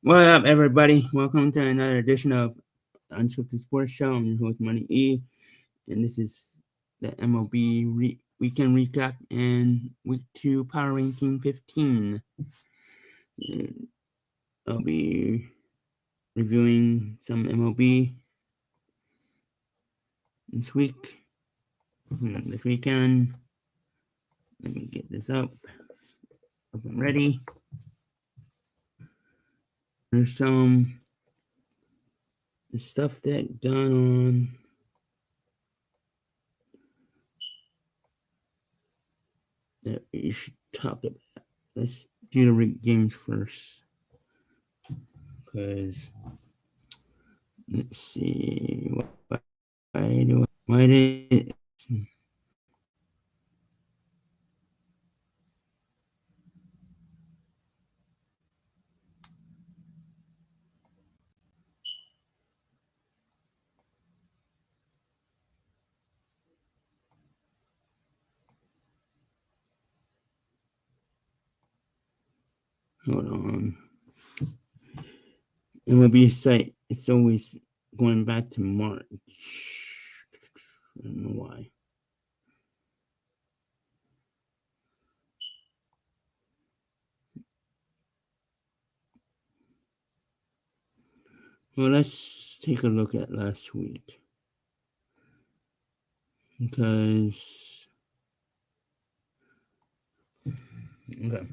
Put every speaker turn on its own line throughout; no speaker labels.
What up, everybody? Welcome to another edition of Unscripted Sports Show. I'm your host, MoneyE, and this is the MLB Weekend recap and Week 2 Power Ranking 15. And I'll be reviewing some MLB this weekend. Let me get this up and ready. There's some stuff that done on that you should talk about. Let's do the games first, because let's see why did hold on. MLB site, it's always going back to March. I don't know why. Well, let's take a look at last week, because okay.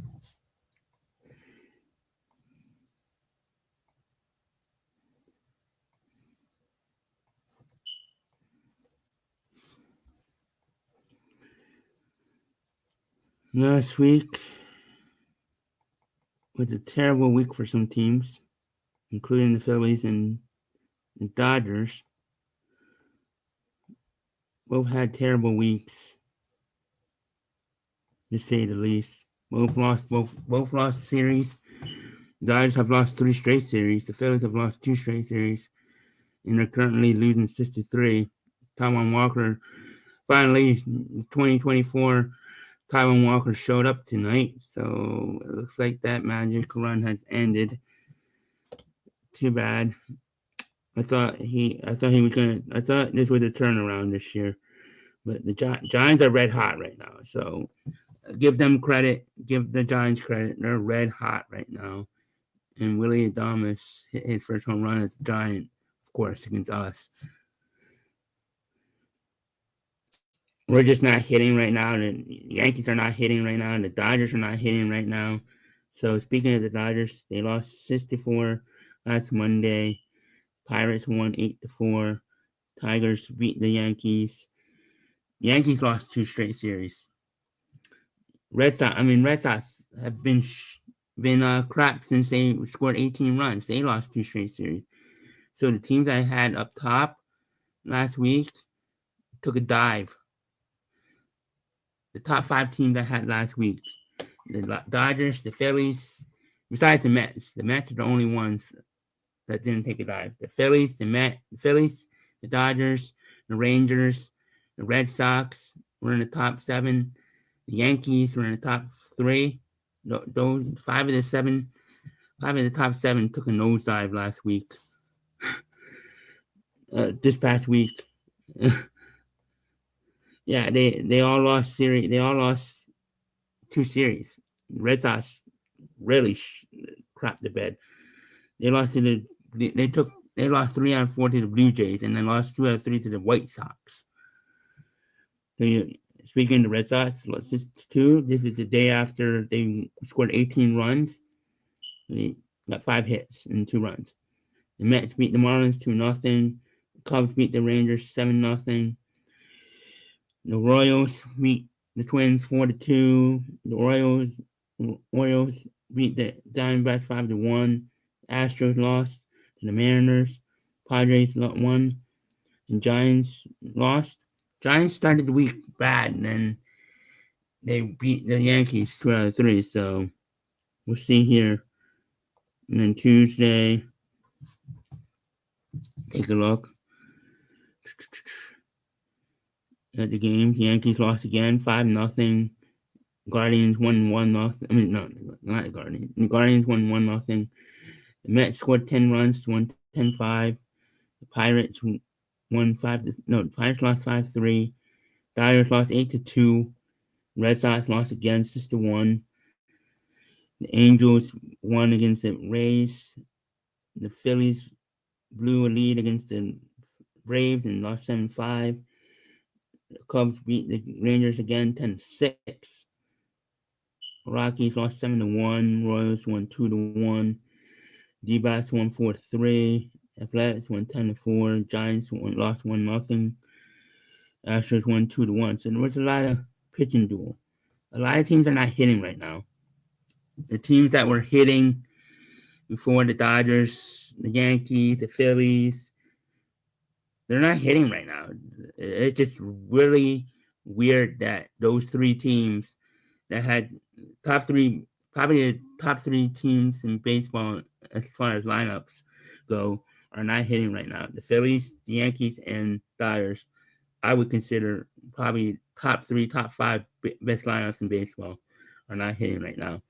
Last week was a terrible week for some teams, including the Phillies and the Dodgers. Both had terrible weeks, to say the least. Both lost series. The Dodgers have lost 3 straight series. The Phillies have lost 2 straight series, and they're currently losing 6-3. Taijuan Walker, finally, 2024. Taijuan Walker showed up tonight, so it looks like that magic run has ended. Too bad. I thought this was a turnaround this year, but the Giants are red hot right now. So give them credit. Give the Giants credit. They're red hot right now. And Willie Adames hit his first home run as a Giant, of course, against us. We're just not hitting right now. The Yankees are not hitting right now. And the Dodgers are not hitting right now. So speaking of the Dodgers, they lost 6-4 last Monday. Pirates won 8-4. Tigers beat the Yankees. Yankees lost 2 straight series. Red Sox have been crap since they scored 18 runs. They lost 2 straight series. So the teams I had up top last week took a dive. The top 5 teams I had last week: the Dodgers, the Phillies, besides the Mets. The Mets are the only ones that didn't take a dive. The Phillies, the Dodgers, the Rangers, the Red Sox were in the top 7. The Yankees were in the top 3. Those 5 of the top 7 took a nosedive last week. This past week. Yeah, they all lost series. They all lost 2 series. Red Sox really crapped the bed. They lost they lost 3 out of 4 to the Blue Jays, and then lost 2 out of 3 to the White Sox. So speaking of the Red Sox, this is the day after they scored 18 runs. They got 5 hits and 2 runs. The Mets beat the Marlins 2-0. The Cubs beat the Rangers 7-0. The Royals beat the Twins 4-2. The Orioles beat the Diamondbacks 5-1. Astros lost to the Mariners. Padres won. And Giants lost. Giants started the week bad, and then they beat the Yankees 2 out of 3. So we'll see here. And then Tuesday, take a look at the games. The Yankees lost again, 5-0. Guardians won 1-0. I mean, no, not the Guardians. The Guardians won 1-0. The Mets scored 10 runs, won 10-5. The Pirates won 5 to, no, the Pirates lost 5-3. Dodgers lost 8-2. Red Sox lost again 6-1. The Angels won against the Rays. The Phillies blew a lead against the Braves and lost 7-5. The Cubs beat the Rangers again 10-6. Rockies lost 7-1. Royals won 2-1. D-backs won 4-3. Athletics won 10-4. Giants lost 1-0. Astros won 2-1. So there was a lot of pitching duel. A lot of teams are not hitting right now. The teams that were hitting before, the Dodgers, the Yankees, the Phillies, they're not hitting right now. It's just really weird that those three teams that had probably the top three teams in baseball as far as lineups go, are not hitting right now. The Phillies, the Yankees, and Dodgers, I would consider probably top three, top five best lineups in baseball, are not hitting right now.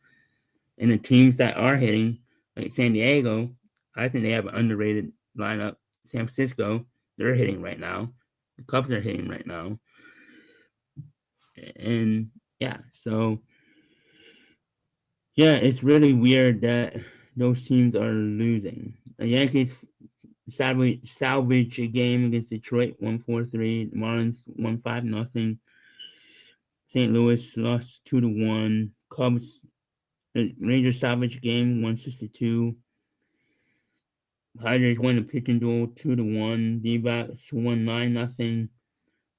And the teams that are hitting, like San Diego, I think they have an underrated lineup. San Francisco, they're hitting right now. The Cubs are hitting right now. And yeah, so yeah, it's really weird that those teams are losing. The Yankees salvage a game against Detroit, 1-4-3. The Marlins won 5-0. St. Louis lost 2-1. Cubs, Rangers salvage game, 162. Padres won the pitching duel 2-1. D-backs won 9-0.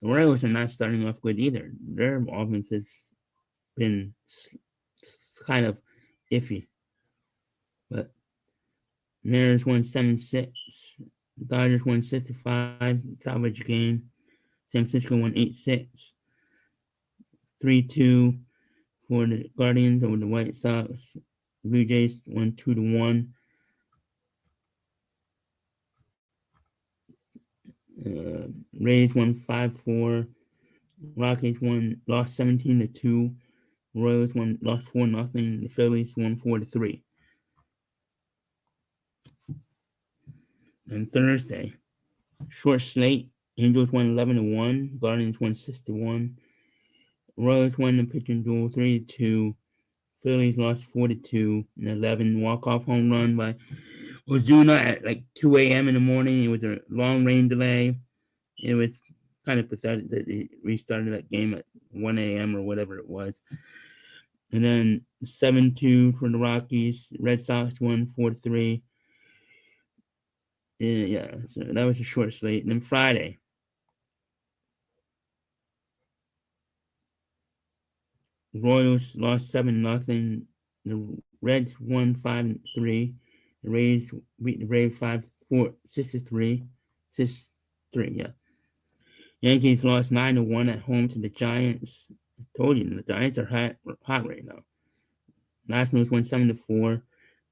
The Royals are not starting off good either. Their offense has been kind of iffy. But Mariners won 7-6. Dodgers won 6-5. Salvage game. San Francisco won 8-6. 3-2 for the Guardians over the White Sox. Blue Jays won 2-1. Rays won 5-4. Rockies lost 17-2. Royals lost 4-0. The Phillies won 4-3. And Thursday, short slate. Angels won 11-1. Guardians won 6-1. Royals won the pitching duel 3-2. Phillies lost 4-2. And 11 walk-off home run by Ozuna at like 2 a.m. in the morning. It was a long rain delay. It was kind of pathetic that they restarted that game at 1 a.m. or whatever it was. And then 7-2 for the Rockies. Red Sox won 4-3. Yeah, so that was a short slate. And then Friday, Royals lost 7-0. The Reds won 5-3. The Rays beat the Braves 6-3. 6-3, yeah. Yankees lost 9-1 at home to the Giants. I told you, the Giants are hot right now. Nationals won 7-4.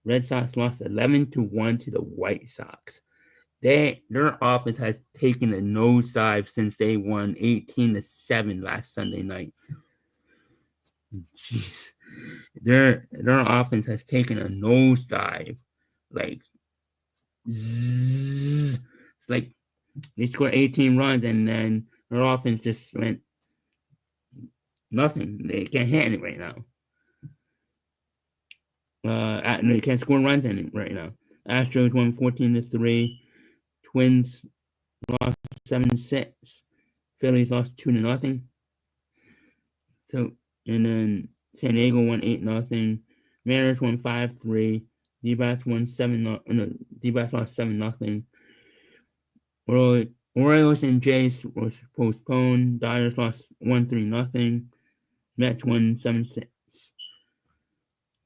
Red Sox lost 11-1 to the White Sox. Their offense has taken a nosedive since they won 18-7 last Sunday night. Jeez. Their offense has taken a nosedive. Like, zzz. It's like they scored 18 runs and then their offense just went nothing. They can't hit any right now. They can't score runs any right now. Astros won 14-3. Twins lost 7-6. Phillies lost 2-0. So, and then San Diego won 8-0. Mariners won 5-3. D-backs won 7-0. No, D-backs lost 7-0. Orioles and Jays was postponed. Dodgers lost 1-3-0. Mets won 7-6.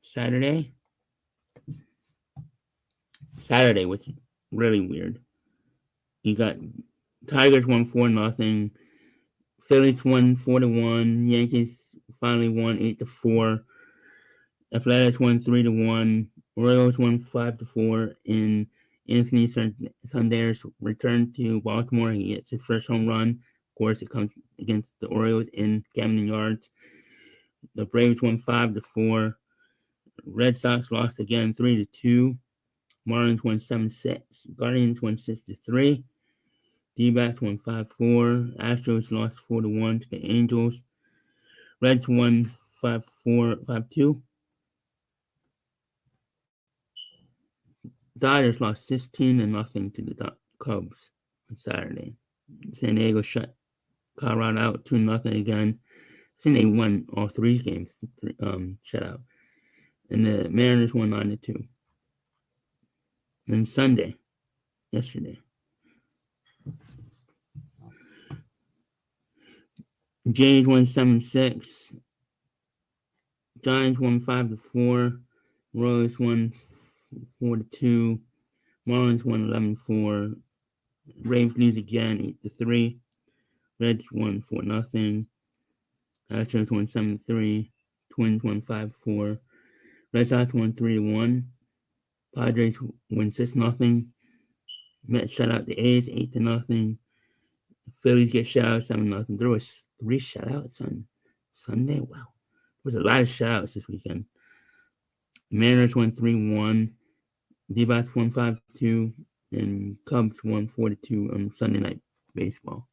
Saturday was really weird. You got Tigers won 4-0. Phillies won 4-1. Yankees finally won 8-4. Athletics won 3-1. Royals won 5-4. And Anthony Santander returned to Baltimore. He gets his first home run. Of course, it comes against the Orioles in Camden Yards. The Braves won 5-4. Red Sox lost again 3-2. Marlins won 7-6. Guardians won 6-3. D-backs won 5-4. Astros lost 4-1 to the Angels. Reds won 5-2. Dodgers lost 16-0 to the Cubs on Saturday. San Diego shut Colorado out 2-0 again. I think they won all three games, shutout. And the Mariners won 9-2. And Sunday, yesterday, Jays won 7-6. Giants won 5-4. Royals won 4-2. Marlins won 11-4. Braves lose again 8-3. Reds won 4-0. Astros won 7-3. Twins won 5-4. Red Sox won 3-1. Padres won 6-0. Mets shut out the A's 8-0. Phillies get shut out 7-0. There was 3 shutouts on Sunday. Wow. There was a lot of shutouts this weekend. Mariners won 3-1. D-backs won 5-2. And Cubs won 4-2 on Sunday Night Baseball.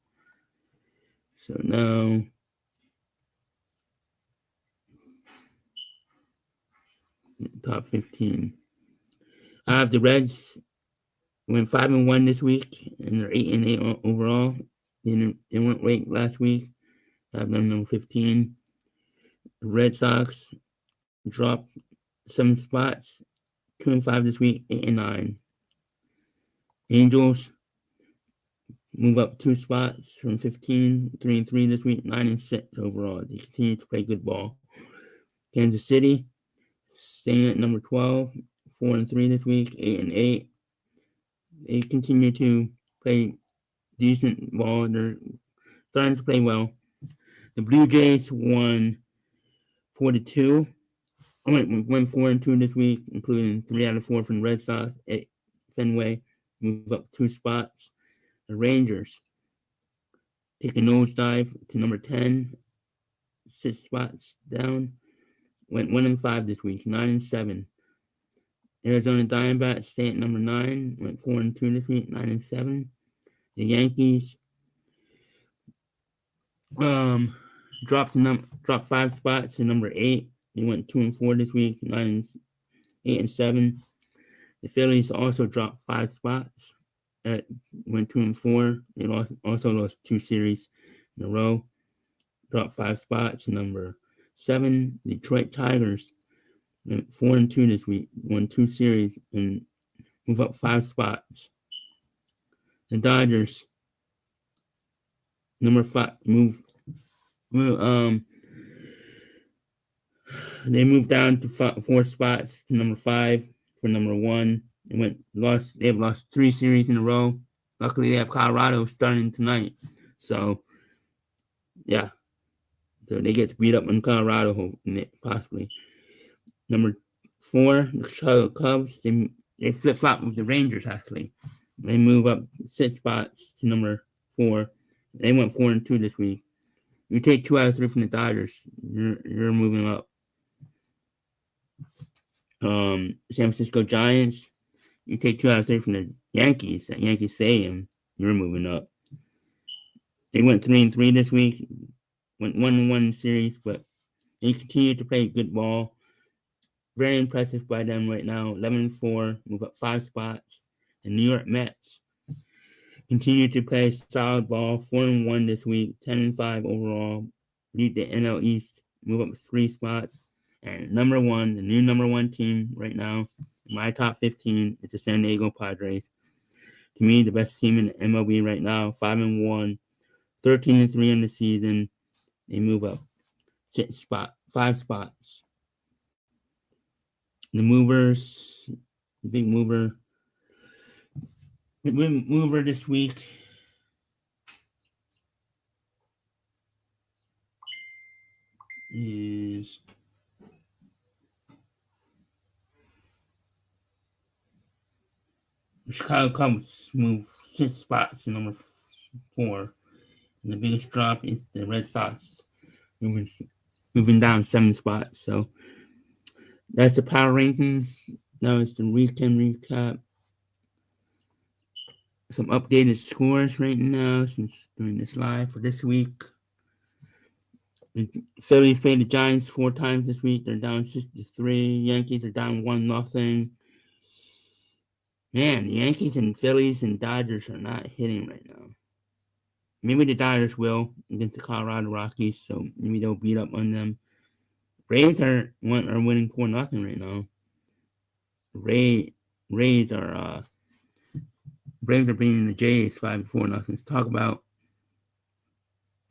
So now top 15. I have the Reds went 5-1 this week, and they're 8-8 overall. They went ranked last week. I have them number 15. The Red Sox dropped 7 spots, 2-5 this week, 8-9. Angels move up 2 spots from 15, 3-3 this week, 9-6 overall. They continue to play good ball. Kansas City staying at number 12, 4-3 this week, 8-8. They continue to play decent ball. They're starting to play well. The Blue Jays won 4-2. Went 4-2 this week, including 3 out of 4 from the Red Sox at Fenway. Move up 2 spots. The Rangers take a nosedive to number 10, 6 spots down. Went 1-5 this week, 9-7. Arizona Diamondbacks stay at number 9. Went 4-2 this week, 9-7. The Yankees dropped 5 spots to number 8. They went 2-4 this week, 8-7. The Phillies also dropped 5 spots. Went 2-4. They also lost 2 series in a row. Dropped 5 spots to number 7. Detroit Tigers went 4-2 this week. Won 2 series and move up 5 spots. The Dodgers number 5 they moved down to 4 spots to number 5 for number 1. They've lost 3 series in a row. Luckily, they have Colorado starting tonight. So, yeah. So they get to beat up on Colorado, possibly. Number 4, the Chicago Cubs. They flip-flop with the Rangers, actually. They move up 6 spots to number 4. They went 4-2 this week. You take 2 out of 3 from the Dodgers, you're moving up. San Francisco Giants. You take 2 out of 3 from the Yankees at Yankee Stadium, you're moving up. They went 3-3 this week. Went 1-1 series, but they continue to play good ball. Very impressive by them right now. 11-4, move up 5 spots. The New York Mets continue to play solid ball. 4-1 this week, 10-5 overall. Lead the NL East, move up 3 spots. And the new number 1 team right now, in my top 15, is the San Diego Padres. To me, the best team in the MLB right now, 5-1, 13-3 in the season. They move up 5 spots. The big mover this week is the Chicago Cubs move 6 spots to number 4. And the biggest drop is the Red Sox moving down 7 spots. So that's the power rankings. That was the weekend recap. Some updated scores right now since doing this live for this week. The Phillies played the Giants 4 times this week. They're down 6-3. Yankees are down 1-0. Man, the Yankees and Phillies and Dodgers are not hitting right now. Maybe the Dodgers will against the Colorado Rockies, so maybe they'll beat up on them. Rays are winning 4-0 right now. Rays are Braves are beating the Jays 5-4. Let's talk about,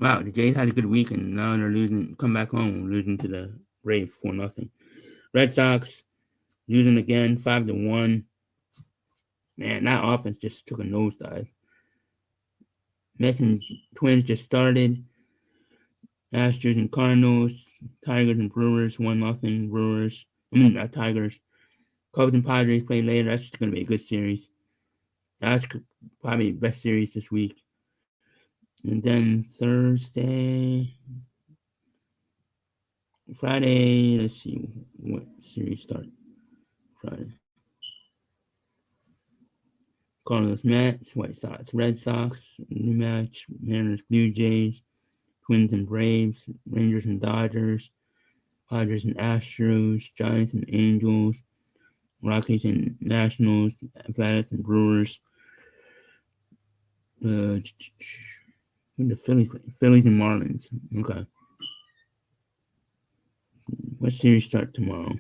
wow, the Jays had a good week and now they're losing. Come back home, losing to the Braves 4-0. Red Sox losing again 5-1. Man, that offense just took a nosedive. Mets and Twins just started. Astros and Cardinals, Tigers and Brewers 1-0. Brewers, Tigers. Cubs and Padres play later. That's just gonna be a good series. That's probably the best series this week. And then Friday, let's see what series start Friday. Cardinals, Mets, White Sox, Red Sox, new match, Mariners, Blue Jays, Twins and Braves, Rangers and Dodgers, Padres and Astros, Giants and Angels, Rockies and Nationals, Athletics and Brewers. The Phillies and Marlins. Okay. What series start tomorrow?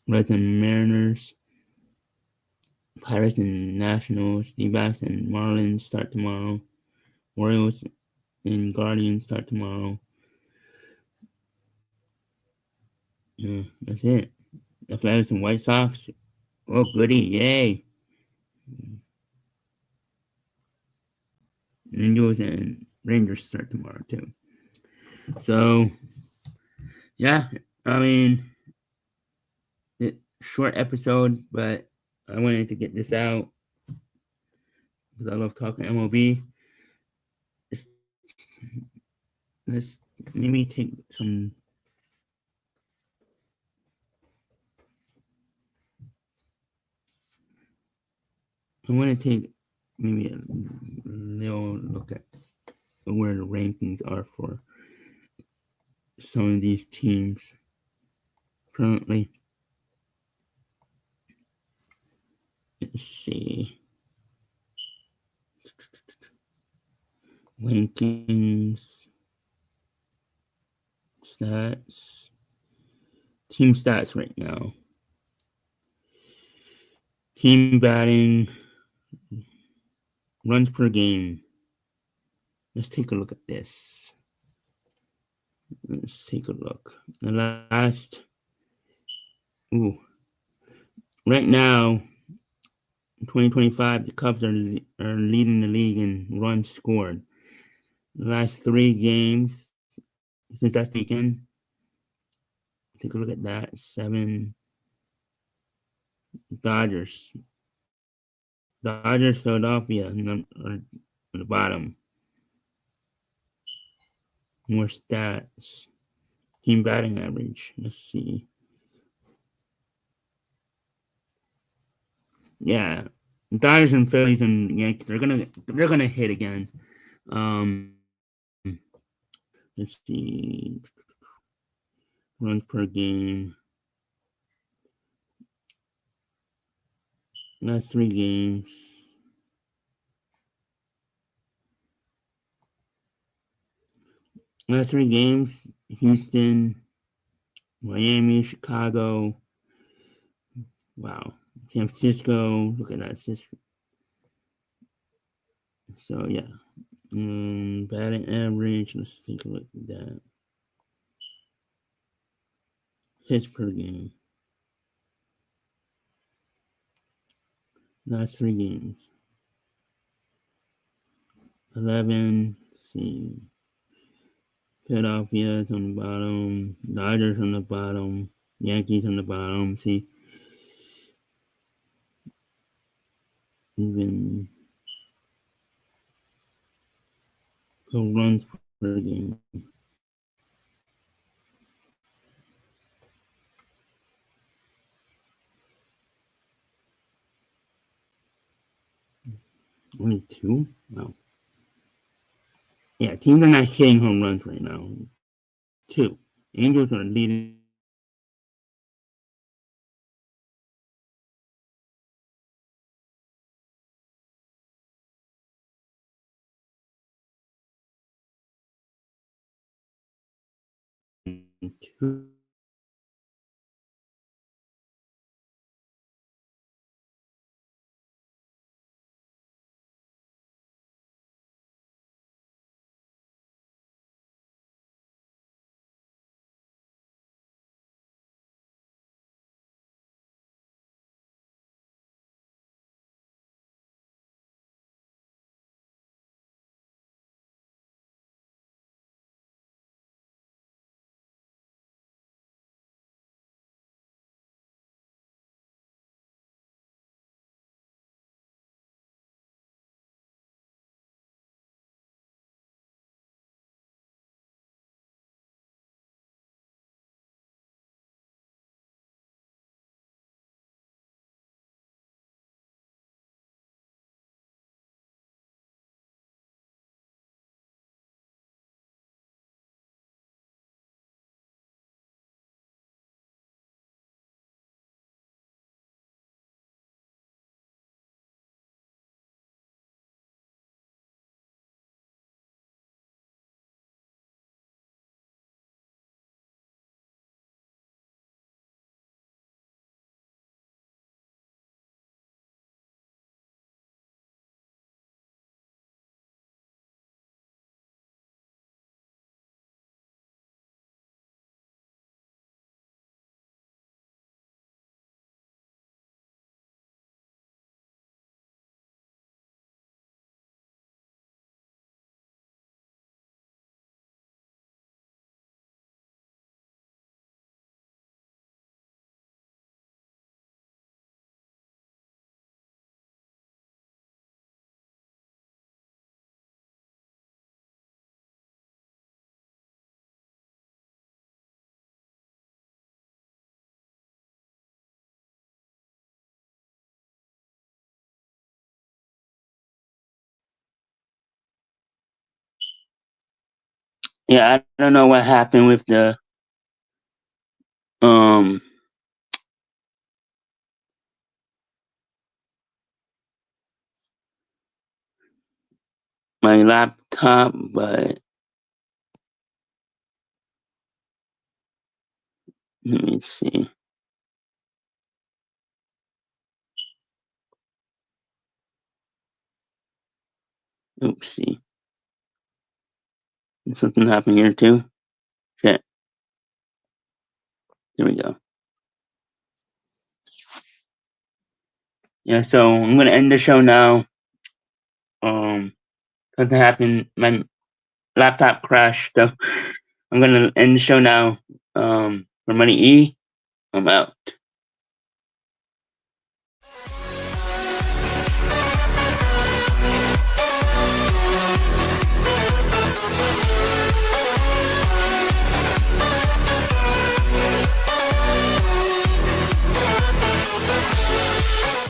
Reds and Mariners, Pirates and Nationals, D-backs and Marlins start tomorrow. Orioles and Guardians start tomorrow. Yeah, that's it. Athletics and White Sox. Oh, goody. Yay. Angels and Rangers start tomorrow, too. So, yeah, I mean, short episode, but I wanted to get this out because I love talking MLB. Let's maybe take some. I want to take maybe a little look at where the rankings are for some of these teams currently. Let's see. Rankings, stats, team stats right now. Team batting, runs per game. Let's take a look at this. Let's take a look. The last, right now, 2025, the Cubs are leading the league in runs scored. The last 3 games since that weekend, take a look at that. 7 Dodgers, Philadelphia, on the bottom. More stats. Team batting average. Let's see. Yeah, Dodgers and Phillies and Yankees. They're gonna hit again. Let's see. Runs per game. Last 3 games. Last 3 games. Houston, Miami, Chicago. Wow. San Francisco. Look at that. So, yeah. Batting average. Let's take a look at that. Hits per game. Last 3 games. 11. Let's see. Philadelphia is on the bottom. Dodgers on the bottom. Yankees on the bottom. See. Even runs per game. Only two? Wow. Yeah, teams are not hitting home runs right now. Two. Angels are leading. Two. Yeah, I don't know what happened with the um my laptop, but let me see. Oopsie. Something happened here too. Shit. There we go. Yeah, so I'm gonna end the show now. Something happened. My laptop crashed, so I'm gonna end the show now. For MoneyE, I'm out.